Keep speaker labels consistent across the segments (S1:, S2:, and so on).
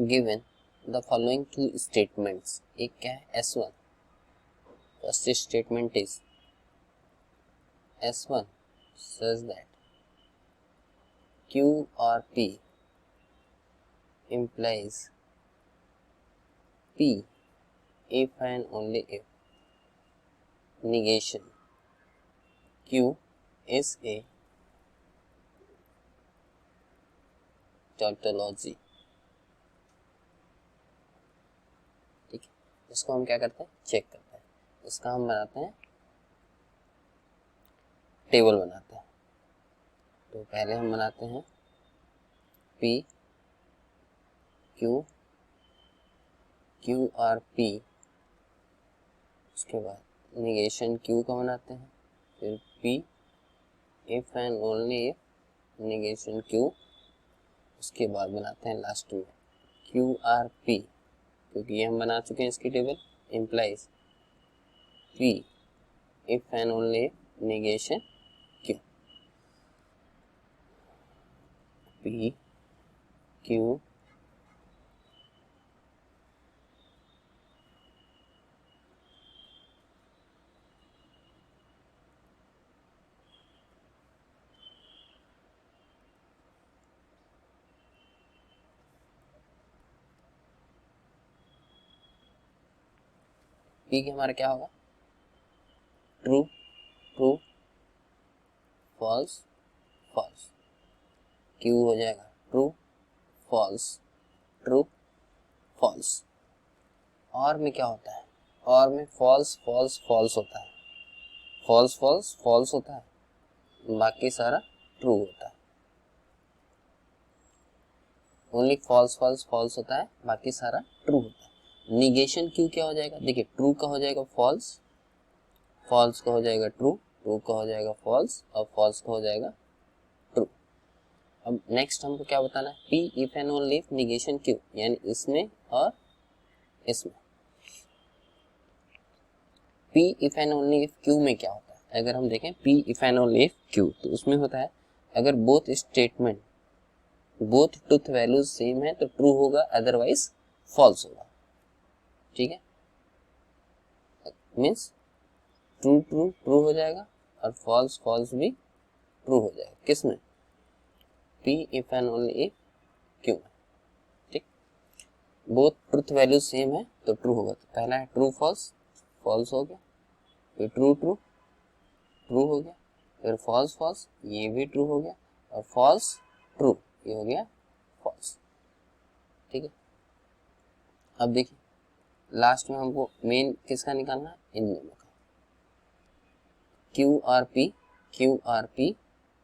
S1: Given the following two statements. एक क्या है S1, first statement is S1 says that Q or P implies P if and only if negation Q is a tautology। ठीक है, इसको हम क्या करते हैं, चेक करते हैं। इसका हम बनाते हैं टेबल बनाते हैं। तो पहले हम बनाते हैं P Q Q और P, उसके बाद निगेशन Q का बनाते हैं, फिर P if and only if negation Q, उसके बाद बनाते हैं लास्ट में Q R P, क्योंकि ये हम बना चुके हैं इसकी table, implies P if and only if negation Q। P Q P के हमारा क्या होगा, true true false false. Q हो जाएगा ट्रू फॉल्स ट्रू फॉल्स। और में क्या होता है, और में फॉल्स फॉल्स फॉल्स होता है, फॉल्स फॉल्स फॉल्स होता है, बाकी सारा ट्रू होता है। ओनली फॉल्स फॉल्स फॉल्स होता है, बाकी सारा ट्रू होता है। निगेशन Q क्या हो जाएगा, देखिए ट्रू का हो जाएगा फॉल्स, फॉल्स का हो जाएगा ट्रू, ट्रू का हो जाएगा फॉल्स और फॉल्स का हो जाएगा ट्रू। अब नेक्स्ट हमको क्या बताना है, P if and only if negation Q, यानी इसमें और इसमें। P if and only if Q में क्या होता है, अगर हम देखें P if and only if Q, तो उसमें होता है अगर both statement both truth values same है तो ट्रू होगा, अदरवाइज फॉल्स होगा। ठीक है, मीन्स ट्रू ट्रू ट्रू हो जाएगा और फॉल्स फॉल्स भी ट्रू हो जाएगा। किसमें, P if and only if Q में। ठीक, बोथ ट्रूथ वैल्यू सेम है तो ट्रू होगा। तो पहला है ट्रू फॉल्स, फॉल्स हो गया, फिर ट्रू ट्रू ट्रू हो गया, फिर फॉल्स फॉल्स ये भी ट्रू हो गया, और फॉल्स ट्रू ये हो गया फॉल्स। ठीक है, अब देखिए लास्ट में हमको मेन किसका निकालना है, इन दोनों का। Q R P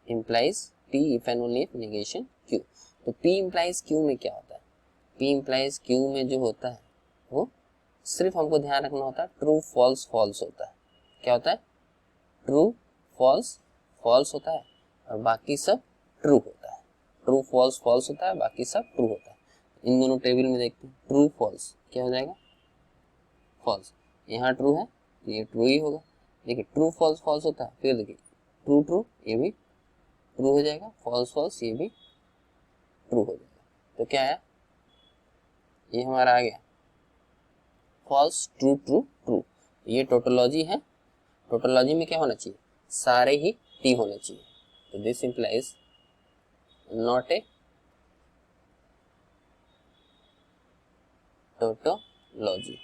S1: implies P if and only if negation Q। तो P implies Q में क्या होता है, P implies Q में जो होता है वो सिर्फ हमको ध्यान रखना होता है ट्रू फॉल्स फॉल्स होता है। क्या होता है, ट्रू फॉल्स फॉल्स होता है और बाकी सब ट्रू होता है। ट्रू फॉल्स फॉल्स होता है, बाकी सब ट्रू होता है। इन दोनों टेबल में देखते हैं, ट्रू फॉल्स क्या हो जाएगा, फॉल्स। यहाँ ट्रू है तो ये ट्रू ही होगा। देखिए ट्रू फॉल्स फॉल्स होता है, फिर देखिए ट्रू ट्रू ये भी ट्रू हो जाएगा, फॉल्स फॉल्स ये भी ट्रू हो जाएगा। तो क्या है, ये हमारा आ गया फॉल्स ट्रू ट्रू ट्रू। ये टोटोलॉजी है, टोटोलॉजी में क्या होना चाहिए, सारे ही टी होने चाहिए। तो this implies not a tautology,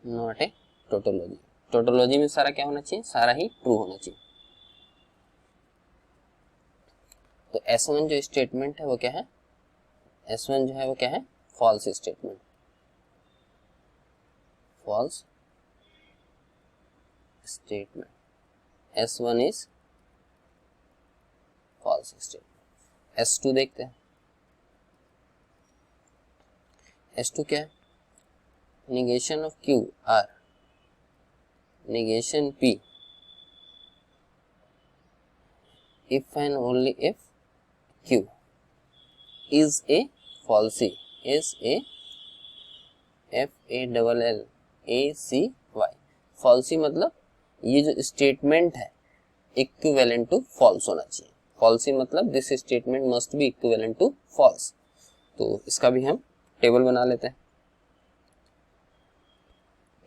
S1: not a tautology. Tautology में सारा क्या होना चाहिए, सारा ही ट्रू होना चाहिए। तो S1 जो स्टेटमेंट है वो क्या है, S1 जो है वो क्या है, false statement, false statement. S1 is false statement. S2 देखते हैं, S2 क्या है, negation of Q R negation P if and only if Q is a falsy, is a FALLACY। falsy मतलब ये जो स्टेटमेंट है इक्विवेलेंट टू फॉल्स होना चाहिए। फॉल्सी मतलब this statement must be equivalent to false. तो इसका भी हम टेबल बना लेते हैं।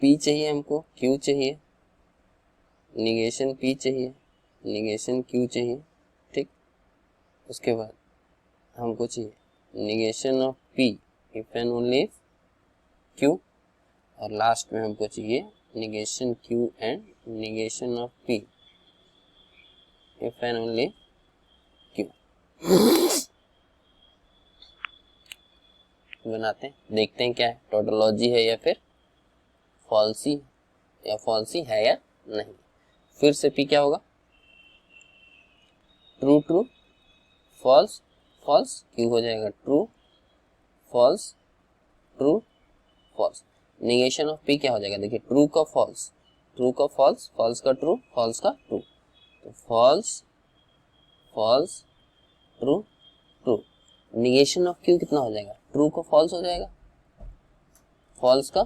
S1: P चाहिए हमको, Q चाहिए, निगेशन P चाहिए, निगेशन Q चाहिए, ठीक। उसके बाद हमको चाहिए negation of P if and only if Q, और लास्ट में हमको चाहिए negation Q and negation of P if and only Q। बनाते हैं, देखते हैं क्या है, टोटोलॉजी है या फिर फॉल्सी, या फॉल्सी है या नहीं। फिर से P क्या होगा, true true false false, Q हो जाएगा true false true false. Negation of P क्या हो जाएगा, देखिए ट्रू का फॉल्स, ट्रू का फॉल्स, फॉल्स का ट्रू, फॉल्स का ट्रू, तो false false true true. Negation of Q कितना हो जाएगा, ट्रू का फॉल्स हो जाएगा, फॉल्स का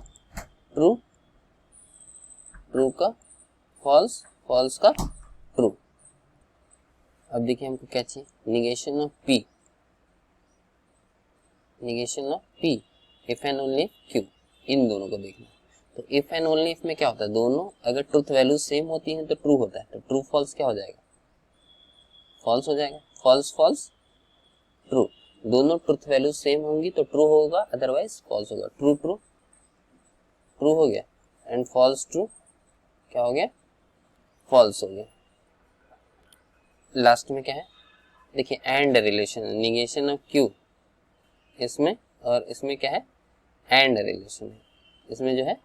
S1: ट्रू, ट्रू का फॉल्स, फॉल्स का ट्रू। अब देखिए हमको क्या चाहिए, negation of P, negation of P if and only Q, इन दोनों को देखना। तो इफ एंड ओनली इफ में क्या होता है, दोनों अगर ट्रूथ वैल्यू सेम होती है तो ट्रू होता है, तो ट्रू फॉल्स क्या हो जाएगा, फॉल्स हो जाएगा, फॉल्स फॉल्स ट्रू। दोनों ट्रूथ वैल्यू सेम होंगी तो ट्रू होगा, अदरवाइज फॉल्स होगा। ट्रू ट्रू ट्रू हो गया, एंड फॉल्स ट्रू क्या हो गया, फॉल्स हो गया। लास्ट में क्या है, देखिए and relation, negation of Q इसमें और इसमें क्या है, एंड रिलेशन है। इसमें जो है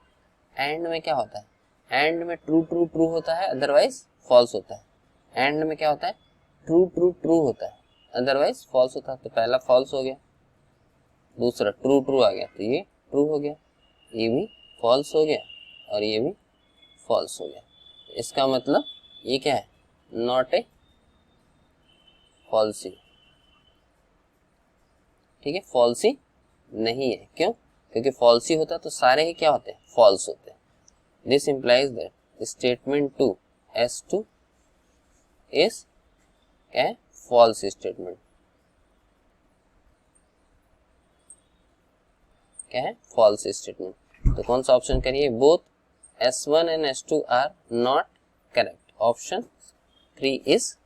S1: एंड में क्या होता है, एंड में ट्रू ट्रू ट्रू होता है, अदरवाइज फॉल्स होता है। एंड में क्या होता है, ट्रू ट्रू ट्रू होता है, अदरवाइज फॉल्स होता है। तो पहला फॉल्स हो गया, दूसरा ट्रू ट्रू आ गया, तो ये ट्रू हो गया, ये भी फॉल्स हो गया और ये भी फॉल्स हो गया। इसका मतलब ये क्या है, नॉट ए फॉल्सी, ठीक है, फॉल्सी नहीं है। क्यों, क्योंकि फॉल्सी होता तो सारे ही क्या होते हैं, फॉल्स होते हैं। This implies that statement 2 S2 is क्या है, फॉल्स स्टेटमेंट, क्या है, फॉल्स स्टेटमेंट। तो कौन सा ऑप्शन करिए, both S1 and S2 are not correct, option 3 is